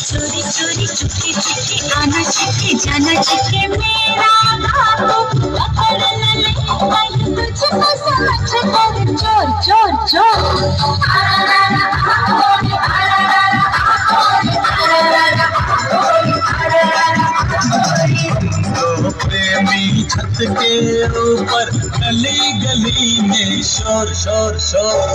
चोरी चोरी चुपके चुपके आना चिपके जाना चिपके मेरा बाबू पकड़ न ले आई तुझको समझ कर चोर चोर चोर दो प्रेमी छत के ऊपर गली गली में शोर शोर शोर